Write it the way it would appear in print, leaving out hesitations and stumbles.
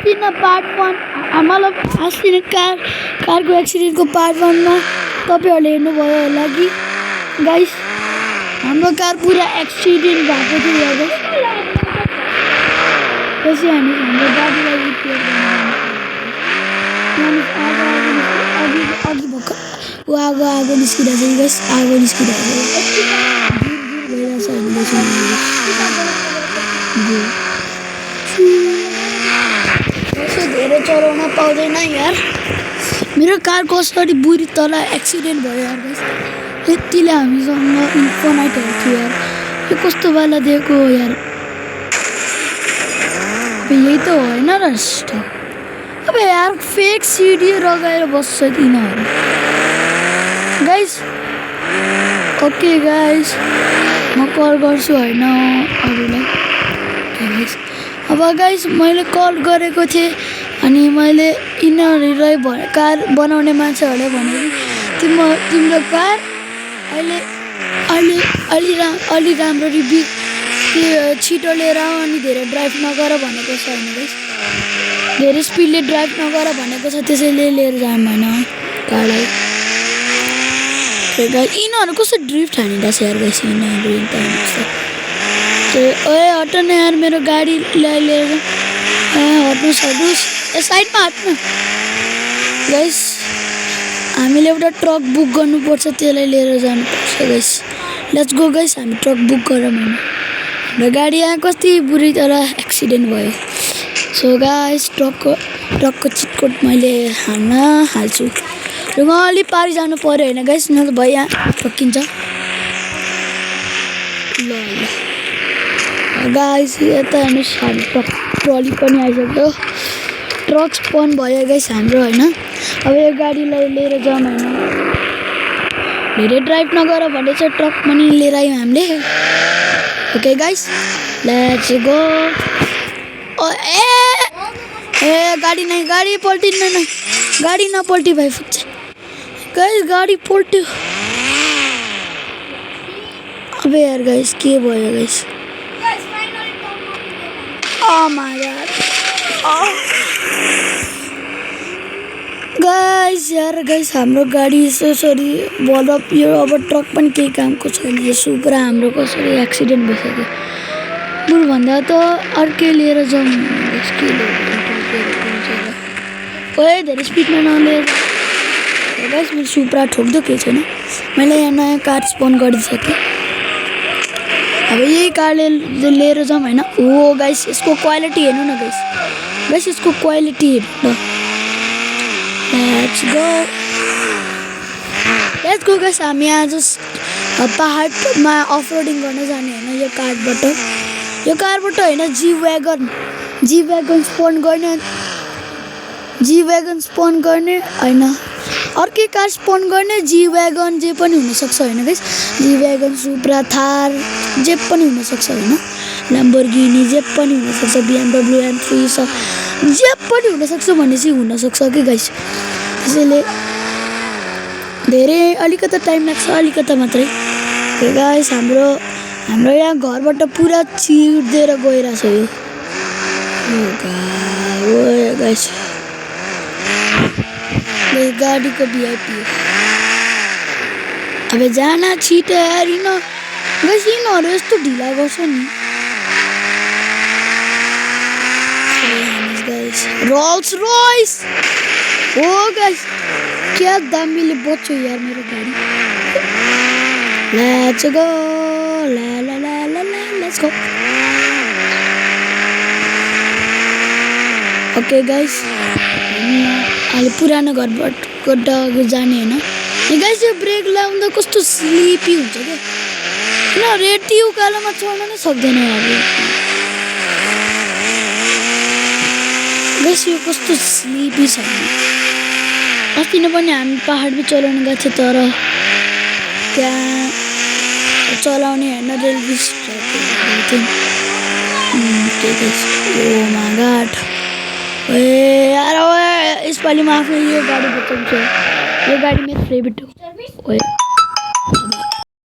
अस्ति न पार्ट 1 मतलब अस्ति न कारको एक्सिडेन्टको पार्ट 1 मा तपाईहरुले हेर्नुभयो होला कि गाइस हाम्रो कार पुरा एक्सिडेन्ट भएको थियो यार गाइस। पछि हाम्रो गाडीलाई रिपेयर गर्न अघि भएको आगो निस्किरहेको छ गाइस। आगो निस्किरहेको छ धेरै चलाउन पाउँदैन यार। मेरो कार कसरी बुरी तल एक्सिडेन्ट भयो यार गाइस। यतिले हामीसँग इन्फोनाइट थियो यार। यो कस्तो वाला दिएको हो यार। यही त होइन रस्ट। अब यार फेक सिडी लगाएर बस्छ तिनीहरू गाइस। ओके गाइस म कल गर्छु होइन अरूलाई। अब गाइस मैले कल गरेको थिएँ अनि मैले यिनीहरूलाई कार बनाउने मान्छेहरूलाई भनेको तिम्रो कार अलि राम्ररी छिटो लिएर आऊ अनि धेरै ड्राइभ नगर भनेको छ होइन गाइस। धेरै स्पिडले ड्राइभ नगर भनेको छ त्यसैले लिएर जाऊँ होइन कारलाई। यिनीहरू कस्तो ड्रिफ्ट हानिरहेछ यार गाइस। यिनीहरू ओए हट न यार मेरो गाडीलाई लिएर हट्नुहोस् ए साइडमा हट्नु गाइस। हामीले एउटा ट्रक बुक गर्नुपर्छ त्यसलाई लिएर जानुपर्छ गाइस। लेट्स गो गाइस हामी ट्रक बुक गरौँ होइन। हाम्रो गाडी यहाँ कति बुरी तरह एक्सिडेन्ट भयो। सो गाइस ट्रकको चिटकोट मैले हाल्छु र म अलि पारि जानु पर्यो होइन गाइस न त भइया ठोकिन्छ। ल गाइस यता हेर्नुहोस् हाम्रो ट्रली पनि आइसक्यो। ट्रक स्पन भयो गाइस हाम्रो होइन। अब यो गाडीलाई लिएर जाऊँ होइन। धेरै ड्राइभ नगर भन्दै छ ट्रक पनि लिएर आयौँ हामीले। Okay guys let's go. ए गाडी नै गाडी पल्टिन्न नै गाडी नपल्टी भाइ फुट्छ गाइस। गाडी पल्ट्यो। अब यार गाइस के भयो guys. Oh my god guys यार गाइस हाम्रो गाडी यसरी बल्ब यो अब ट्रक पनि केही कामको छैन। यो सुप्रा हाम्रो कसरी एक्सिडेन्ट भइसक्यो। बरुभन्दा त अर्कै लिएर जाउँ। ओए धेरै स्पिडमा नलिएर गाइस मेरो सुप्रा ठोक्दो केही छैन। मैले यहाँ नयाँ कार स्पन गरिदिइसकेँ। अब यही कारले लिएर जाऊँ होइन। हो गाइस यसको क्वालिटी हेर्नु न गाइस। यसको क्वालिटी हेर्नु न। लेट्स गो गाइस हामी आज पहाडमा अफरोडिङ गर्न जाने होइन यो कारबाट होइन। जी व्यागन स्पोन गर्ने होइन अर्कै कार स्पोन गर्ने। जी व्यागन जे पनि हुनसक्छ होइन गाइस। जी व्यागन सुप्रा थार जे पनि हुनसक्छ होइन। ल्याम्बोर्गिनी जे पनि हुनसक्छ। BMW M3 जे पनि हुनसक्छ भनेपछि हुनसक्छ कि गाइस। त्यसैले धेरै अलिकति टाइम लाग्छ अलिकति मात्रै गाइस। हाम्रो यहाँ घरबाट पुरा चिर्देर गइरहेछ यो गाइस। गाडीको VIP अब जाना छिटो यार। यिनीहरू यस्तो ढिला गर्छ नि गाइस। रोल्स रोइस हो गाइस क्या दामीले बच्यो यार मेरो गाडी। Let's go let's go. Okay guys अहिले पुरानो घरबाट जाने होइन। गाइस यो ब्रेक लाउँदा कस्तो स्लिपी हुन्छ क्या। रेटी उकालोमा चढ्न नै सक्दैन यार गाइस। यो कस्तो स्लिपी छ। अस्ति नै पनि हामी पहाडमा चलाउनु गएको थियो तर त्यहाँ चलाउने होइन रेलवे ओ माय गॉड। ए यार यसपालि म आफ्नो यो गाडी बचाउँछु। यो गाडी मेरो फेभरेट हो।